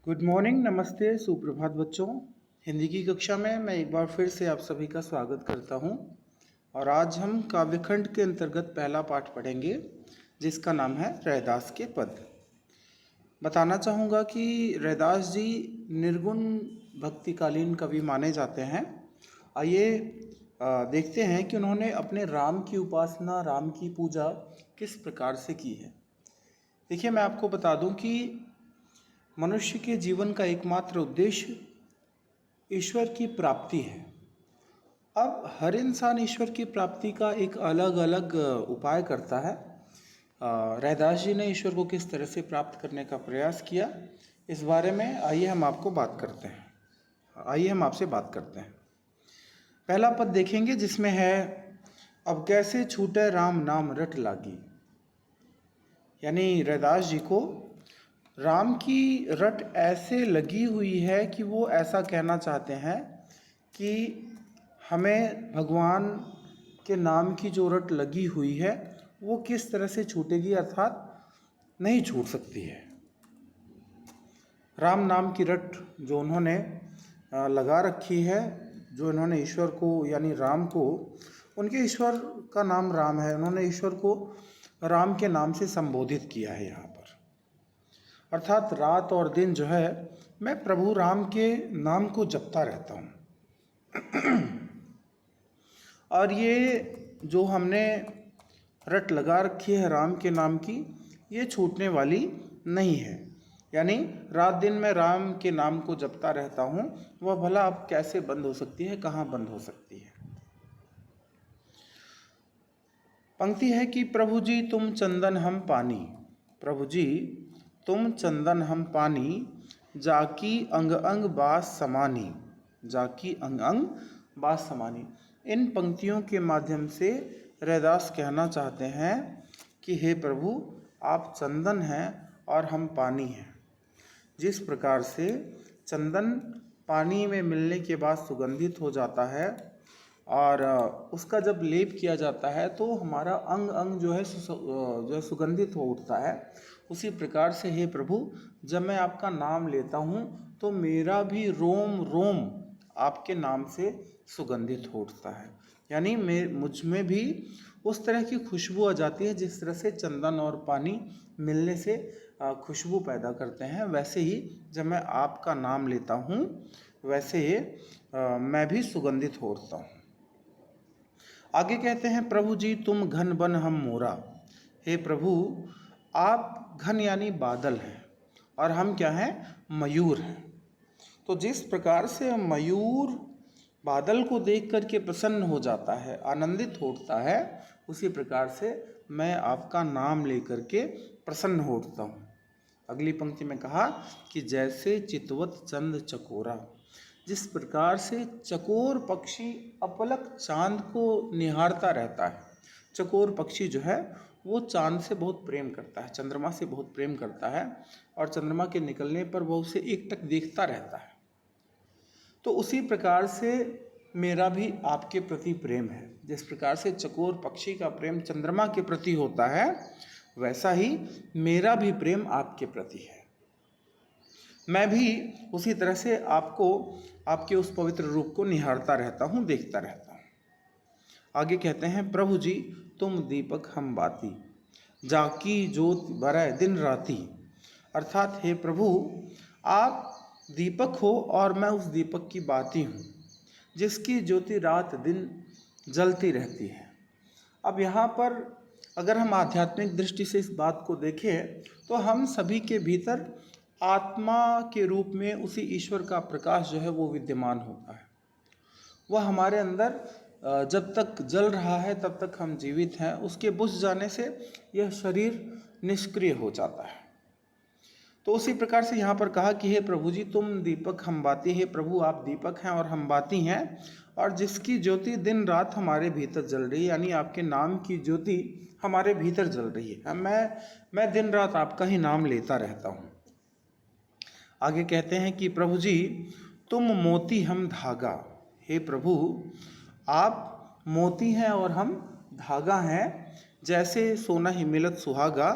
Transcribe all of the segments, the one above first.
Good morning, नमस्ते, सुप्रभात बच्चों। हिंदी की कक्षा में मैं एक बार फिर से आप सभी का स्वागत करता हूं। और आज हम काव्यखंड के अंतर्गत पहला पाठ पढ़ेंगे जिसका नाम है रैदास के पद। बताना चाहूँगा कि रैदास जी निर्गुण भक्तिकालीन कवि माने जाते हैं। आइए देखते हैं कि उन्होंने अपने राम की उपासना, राम की पूजा किस प्रकार से की है। देखिए, मैं आपको बता दूं कि मनुष्य के जीवन का एकमात्र उद्देश्य ईश्वर की प्राप्ति है। अब हर इंसान ईश्वर की प्राप्ति का एक अलग अलग उपाय करता है। रैदास जी ने ईश्वर को किस तरह से प्राप्त करने का प्रयास किया, इस बारे में आइए हम आपसे बात करते हैं। पहला पद देखेंगे जिसमें है, अब कैसे छूटे राम नाम रट लागी। यानी रैदास जी को राम की रट ऐसे लगी हुई है कि वो ऐसा कहना चाहते हैं कि हमें भगवान के नाम की जो रट लगी हुई है वो किस तरह से छूटेगी, अर्थात नहीं छूट सकती है। राम नाम की रट जो उन्होंने लगा रखी है, जो इन्होंने ईश्वर को यानी राम को, उनके ईश्वर का नाम राम है, उन्होंने ईश्वर को राम के नाम से संबोधित किया है यहाँ पर। अर्थात रात और दिन जो है मैं प्रभु राम के नाम को जपता रहता हूँ। और ये जो हमने रट लगा रखी है राम के नाम की, ये छूटने वाली नहीं है। यानी रात दिन मैं राम के नाम को जपता रहता हूँ, वह भला अब कैसे बंद हो सकती है, कहाँ बंद हो सकती है। पंक्ति है कि प्रभु जी तुम चंदन हम पानी, प्रभु जी तुम चंदन हम पानी, जाकी अंग अंग बास समानी, जाकी अंग अंग बास समानी। इन पंक्तियों के माध्यम से रैदास कहना चाहते हैं कि हे प्रभु, आप चंदन हैं और हम पानी हैं। जिस प्रकार से चंदन पानी में मिलने के बाद सुगंधित हो जाता है और उसका जब लेप किया जाता है तो हमारा अंग अंग जो है सुगंधित हो उठता है, उसी प्रकार से हे प्रभु, जब मैं आपका नाम लेता हूँ तो मेरा भी रोम रोम आपके नाम से सुगंधित हो उठता है। यानी मुझ में भी उस तरह की खुशबू आ जाती है जिस तरह से चंदन और पानी मिलने से खुशबू पैदा करते हैं। वैसे ही जब मैं आपका नाम लेता हूँ वैसे मैं भी सुगंधित हो उठता हूँ। आगे कहते हैं, प्रभु जी तुम घन बन हम मोरा। हे प्रभु, आप घन यानी बादल हैं और हम क्या हैं, मयूर हैं। तो जिस प्रकार से मयूर बादल को देख करके प्रसन्न हो जाता है, आनंदित होता है, उसी प्रकार से मैं आपका नाम लेकर के प्रसन्न हो उठता हूँ। अगली पंक्ति में कहा कि जैसे चितवत चंद चकोरा, जिस प्रकार से चकोर पक्षी अपलक चांद को निहारता रहता है। चकोर पक्षी जो है वो चांद से बहुत प्रेम करता है, चंद्रमा से बहुत प्रेम करता है और चंद्रमा के निकलने पर वह उसे एकटक देखता रहता है। तो उसी प्रकार से मेरा भी आपके प्रति प्रेम है। जिस प्रकार से चकोर पक्षी का प्रेम चंद्रमा के प्रति होता है, वैसा ही मेरा भी प्रेम आपके प्रति है। मैं भी उसी तरह से आपको, आपके उस पवित्र रूप को निहारता रहता हूँ, देखता रहता हूँ। आगे कहते हैं, प्रभु जी तुम दीपक हम बाती, जाकी ज्योत बरय दिन राती। अर्थात हे प्रभु, आप दीपक हो और मैं उस दीपक की बाती हूँ जिसकी ज्योति रात दिन जलती रहती है। अब यहाँ पर अगर हम आध्यात्मिक दृष्टि से इस बात को देखें तो हम सभी के भीतर आत्मा के रूप में उसी ईश्वर का प्रकाश जो है वो विद्यमान होता है। वह हमारे अंदर जब तक जल रहा है तब तक हम जीवित हैं, उसके बुझ जाने से यह शरीर निष्क्रिय हो जाता है। तो उसी प्रकार से यहाँ पर कहा कि हे प्रभु जी तुम दीपक हम बाती। हे प्रभु, आप दीपक हैं और हम बाती हैं, और जिसकी ज्योति दिन रात हमारे भीतर जल रही है, यानी आपके नाम की ज्योति हमारे भीतर जल रही है। मैं दिन रात आपका ही नाम लेता रहता हूँ। आगे कहते हैं कि प्रभु जी तुम मोती हम धागा। हे प्रभु, आप मोती हैं और हम धागा हैं, जैसे सोना ही मिलत सुहागा।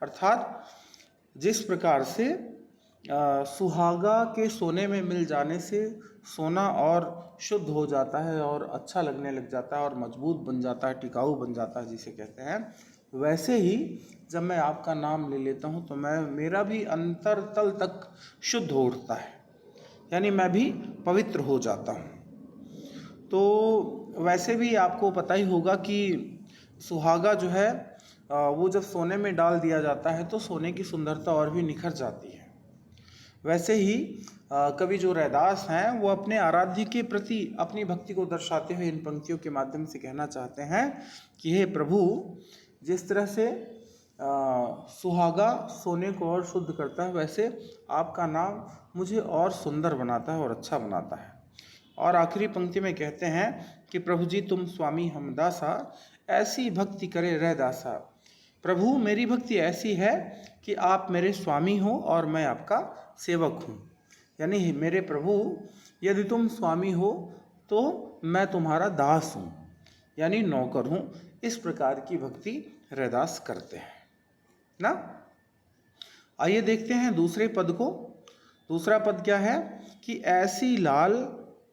अर्थात जिस प्रकार से सुहागा के सोने में मिल जाने से सोना और शुद्ध हो जाता है और अच्छा लगने लग जाता है और मजबूत बन जाता है, टिकाऊ बन जाता है जिसे कहते हैं। वैसे ही जब मैं आपका नाम ले लेता हूँ तो मेरा भी अंतरतल तक शुद्ध हो उठता है, यानी मैं भी पवित्र हो जाता हूँ। तो वैसे भी आपको पता ही होगा कि सुहागा जो है वो जब सोने में डाल दिया जाता है तो सोने की सुंदरता और भी निखर जाती है। वैसे ही कवि जो रैदास हैं वो अपने आराध्य के प्रति अपनी भक्ति को दर्शाते हुए इन पंक्तियों के माध्यम से कहना चाहते हैं कि हे प्रभु, जिस तरह से सुहागा सोने को और शुद्ध करता है, वैसे आपका नाम मुझे और सुंदर बनाता है और अच्छा बनाता है। और आखिरी पंक्ति में कहते हैं कि प्रभु जी तुम स्वामी हम दासा, ऐसी भक्ति करे रैदासा। प्रभु मेरी भक्ति ऐसी है कि आप मेरे स्वामी हो और मैं आपका सेवक हूँ, यानी मेरे प्रभु यदि तुम स्वामी हो तो मैं तुम्हारा दास हूँ, यानी नौकर हूँ। इस प्रकार की भक्ति रैदास करते हैं ना। आइए देखते हैं दूसरे पद को। दूसरा पद क्या है कि ऐसी लाल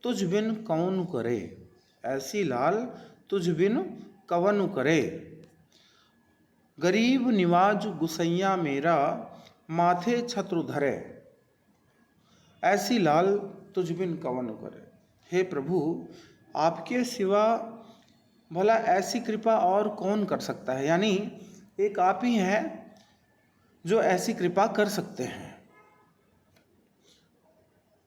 तुझ बिन कौन करे, ऐसी लाल तुझ बिन कवन करे, गरीब निवाज गुसैया मेरा माथे छत्र धरे, ऐसी लाल तुझ बिन कवन करे। हे प्रभु, आपके सिवा भला ऐसी कृपा और कौन कर सकता है, यानी एक आप ही हैं जो ऐसी कृपा कर सकते हैं।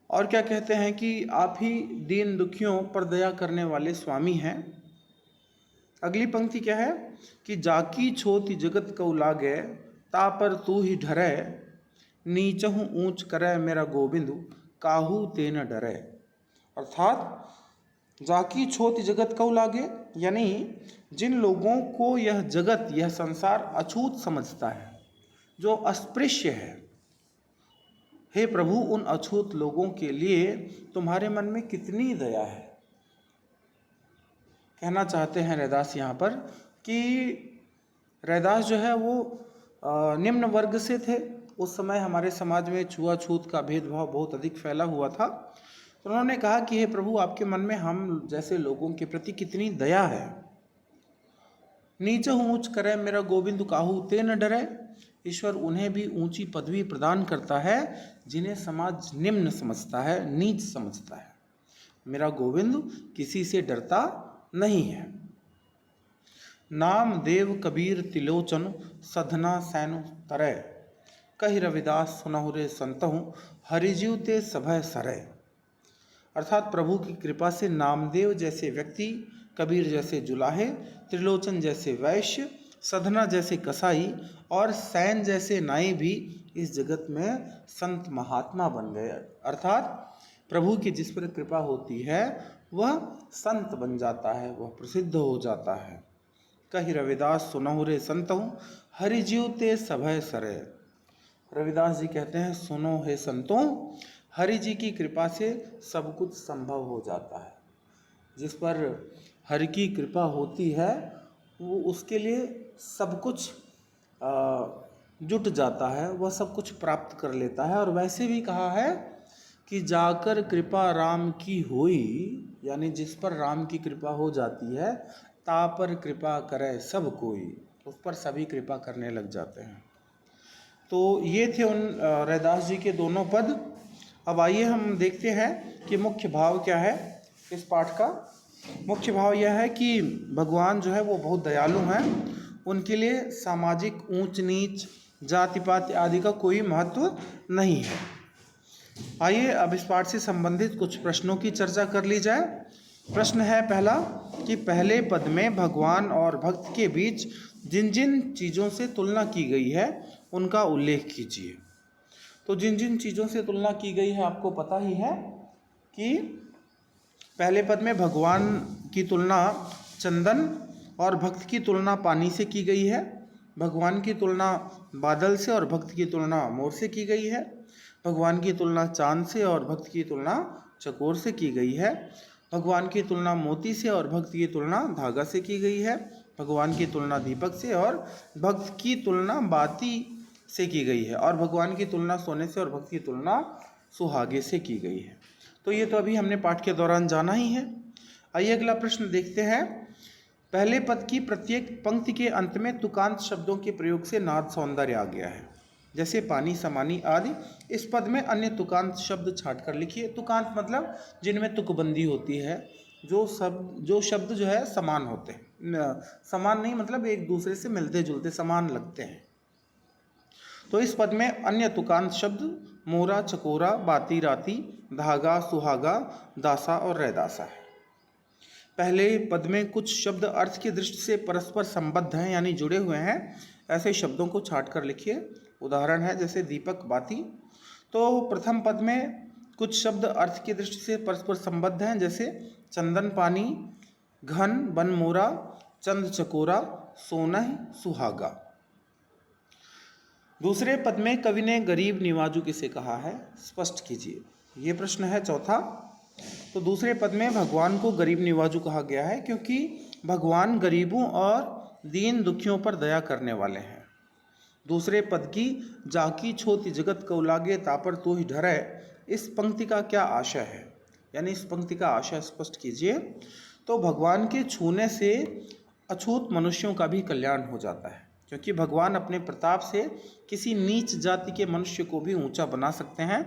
और क्या कहते हैं कि आप ही दीन दुखियों पर दया करने वाले स्वामी हैं। अगली पंक्ति क्या है कि जाकी छोति जगत कऊ लागे, ता पर तू ही ढरे, नीचहु ऊंच करे मेरा गोविंद, काहू ते न डरे। अर्थात जाकी छोति जगत कऊ लागे, यानी जिन लोगों को यह जगत, यह संसार अछूत समझता है, जो अस्पृश्य है, हे प्रभु उन अछूत लोगों के लिए तुम्हारे मन में कितनी दया है। कहना चाहते हैं रैदास यहाँ पर कि रैदास जो है वो निम्न वर्ग से थे। उस समय हमारे समाज में छुआछूत का भेदभाव बहुत अधिक फैला हुआ था। तो उन्होंने कहा कि हे प्रभु, आपके मन में हम जैसे लोगों के प्रति कितनी दया है। नीच ऊंच करे मेरा गोविंद, काहू ते न डरे। ईश्वर उन्हें भी ऊंची पदवी प्रदान करता है जिन्हें समाज निम्न समझता है, नीच समझता है। मेरा गोविंद किसी से डरता नहीं है। नाम देव कबीर तिलोचन, सधना सैनु तरय, कहि रविदास सुनहु रे संतहु, हरिजीव ते सभय सरय। अर्थात प्रभु की कृपा से नामदेव जैसे व्यक्ति, कबीर जैसे जुलाहे, त्रिलोचन जैसे वैश्य, सधना जैसे कसाई और सैन जैसे नाई भी इस जगत में संत महात्मा बन गए। अर्थात प्रभु की जिस पर कृपा होती है वह संत बन जाता है, वह प्रसिद्ध हो जाता है। कहि रविदास सुनहु रे संतहु, हरिजीव ते सभय सरय। रविदास जी कहते हैं, सुनो हे संतों, हरि जी की कृपा से सब कुछ संभव हो जाता है। जिस पर हरि की कृपा होती है वो उसके लिए सब कुछ जुट जाता है, वह सब कुछ प्राप्त कर लेता है। और वैसे भी कहा है कि जाकर कृपा राम की होई, यानी जिस पर राम की कृपा हो जाती है, ता पर कृपा करे सब कोई, उस पर सभी कृपा करने लग जाते हैं। तो ये थे उन रैदास जी के दोनों पद। अब आइए हम देखते हैं कि मुख्य भाव क्या है इस पाठ का। मुख्य भाव यह है कि भगवान जो है वो बहुत दयालु हैं, उनके लिए सामाजिक ऊंच नीच, जाति पाति आदि का कोई महत्व नहीं है। आइए अब इस पाठ से संबंधित कुछ प्रश्नों की चर्चा कर ली जाए। प्रश्न है पहला कि पहले पद में भगवान और भक्त के बीच जिन जिन चीज़ों से तुलना की गई है उनका उल्लेख कीजिए। तो जिन जिन चीज़ों से तुलना की गई है आपको पता ही है कि पहले पद में भगवान की तुलना चंदन और भक्त की तुलना पानी से की गई है। भगवान की तुलना बादल से और भक्त की तुलना मोर से की गई है। भगवान की तुलना चांद से और भक्त की तुलना चकोर से की गई है। भगवान की तुलना मोती से और भक्त की तुलना धागा से की गई है। भगवान की तुलना दीपक से और भक्त की तुलना बाती से की गई है और भगवान की तुलना सोने से और भक्त की तुलना सुहागे से की गई है। तो ये तो अभी हमने पाठ के दौरान जाना ही है। आइए अगला प्रश्न देखते हैं। पहले पद की प्रत्येक पंक्ति के अंत में तुकांत शब्दों के प्रयोग से नाद सौंदर्य आ गया है, जैसे पानी, समानी आदि। इस पद में अन्य तुकांत शब्द छाट कर लिखिए। तुकांत मतलब जिनमें तुकबंदी होती है, जो शब्द जो है समान होते हैं। समान नहीं मतलब एक दूसरे से मिलते जुलते समान लगते हैं। तो इस पद में अन्य तुकांत शब्द मोरा, चकोरा, बाती, राती, धागा, सुहागा, दासा और रैदासा है। पहले पद में कुछ शब्द अर्थ की दृष्टि से परस्पर संबद्ध हैं यानी जुड़े हुए हैं, ऐसे शब्दों को छाट कर लिखिए। उदाहरण है जैसे दीपक, बाती। तो प्रथम पद में कुछ शब्द अर्थ की दृष्टि से परस्पर संबद्ध हैं, जैसे चंदन, पानी, घन, बन, मोरा, चंद, चकोरा, सोना, सुहागा। दूसरे पद में कवि ने गरीब निवाजू किसे कहा है, स्पष्ट कीजिए। ये प्रश्न है चौथा। तो दूसरे पद में भगवान को गरीब निवाजू कहा गया है क्योंकि भगवान गरीबों और दीन दुखियों पर दया करने वाले हैं। दूसरे पद की जाकी छोति जगत को लागे तापर तो ही डरे, इस पंक्ति का क्या आशय है, यानी इस पंक्ति का आशय स्पष्ट कीजिए। तो भगवान के छूने से अछूत मनुष्यों का भी कल्याण हो जाता है, क्योंकि भगवान अपने प्रताप से किसी नीच जाति के मनुष्य को भी ऊंचा बना सकते हैं,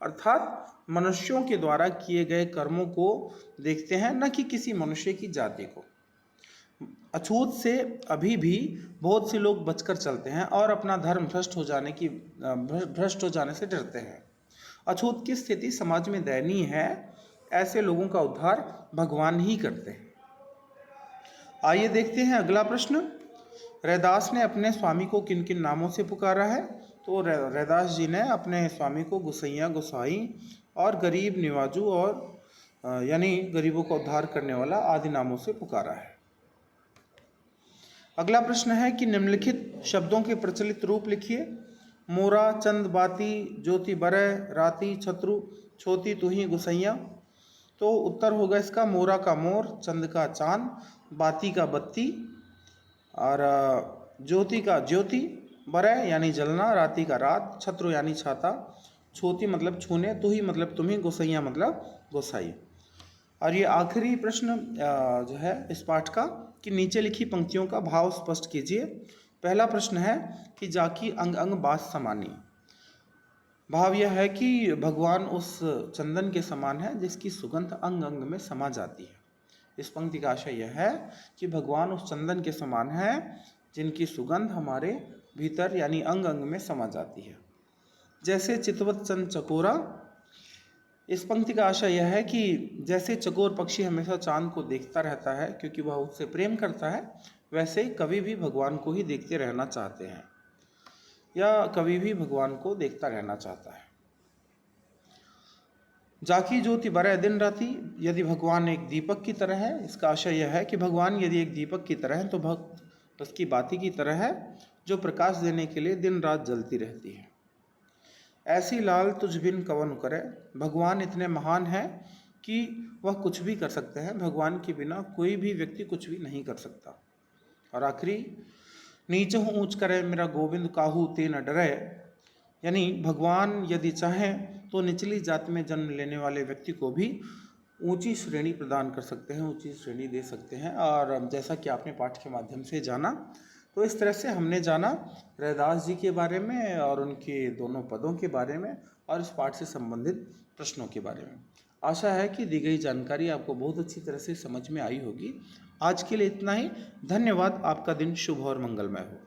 अर्थात मनुष्यों के द्वारा किए गए कर्मों को देखते हैं, न कि किसी मनुष्य की जाति को। अछूत से अभी भी बहुत से लोग बचकर चलते हैं और अपना धर्म भ्रष्ट हो जाने से डरते हैं। अछूत की स्थिति समाज में दयनीय है, ऐसे लोगों का उद्धार भगवान ही करते हैं। आइए देखते हैं अगला प्रश्न। रैदास ने अपने स्वामी को किन किन नामों से पुकारा है। तो रैदास जी ने अपने स्वामी को गुसैया, गुसाई और गरीब निवाजू और यानी गरीबों का उद्धार करने वाला आदि नामों से पुकारा है। अगला प्रश्न है कि निम्नलिखित शब्दों के प्रचलित रूप लिखिए। मोरा, चंद, बाती, ज्योति, बरय, राती, छत्रु, छोती, तुही, गुसैया। तो उत्तर होगा इसका मोरा का मोर, चंद का चांद, बाती का बत्ती और ज्योति का ज्योति, बरय यानी जलना, राती का रात, छत्रु यानी छाता, छोती मतलब छूने, तुही मतलब तुम्ही, गुसैया मतलब गोसाई। और ये आखिरी प्रश्न जो है इस पाठ का कि नीचे लिखी पंक्तियों का भाव स्पष्ट कीजिए। पहला प्रश्न है कि जाकी अंग अंग बास समानी। भाव यह है कि भगवान उस चंदन के समान है जिसकी सुगंध अंग अंग में समा जाती है। इस पंक्ति का आशय यह है कि भगवान उस चंदन के समान है जिनकी सुगंध हमारे भीतर यानी अंग अंग में समा जाती है, जैसे चितवत चंद चकोरा। इस पंक्ति का आशय यह है कि जैसे चकोर पक्षी हमेशा चांद को देखता रहता है क्योंकि वह उससे प्रेम करता है, वैसे कवि भी भगवान को ही देखते रहना चाहते हैं या कवि भी भगवान को देखता रहना चाहता है। जाकी ज्योति बरय दिन राति, यदि भगवान एक दीपक की तरह है, इसका आशय यह है कि भगवान यदि एक दीपक की तरह है तो भक्त उसकी बाती की तरह है जो प्रकाश देने के लिए दिन रात जलती रहती है। ऐसी लाल तुझ बिन कवन करे, भगवान इतने महान हैं कि वह कुछ भी कर सकते हैं, भगवान के बिना कोई भी व्यक्ति कुछ भी नहीं कर सकता। और आखिरी, नीच हूँ ऊँच करे मेरा गोविंद काहू ते न डरे, यानी भगवान यदि चाहें तो निचली जाति में जन्म लेने वाले व्यक्ति को भी ऊंची श्रेणी प्रदान कर सकते हैं, ऊंची श्रेणी दे सकते हैं। और जैसा कि आपने पाठ के माध्यम से जाना, तो इस तरह से हमने जाना रैदास जी के बारे में और उनके दोनों पदों के बारे में और इस पाठ से संबंधित प्रश्नों के बारे में। आशा है कि दी गई जानकारी आपको बहुत अच्छी तरह से समझ में आई होगी। आज के लिए इतना ही। धन्यवाद। आपका दिन शुभ और मंगलमय हो।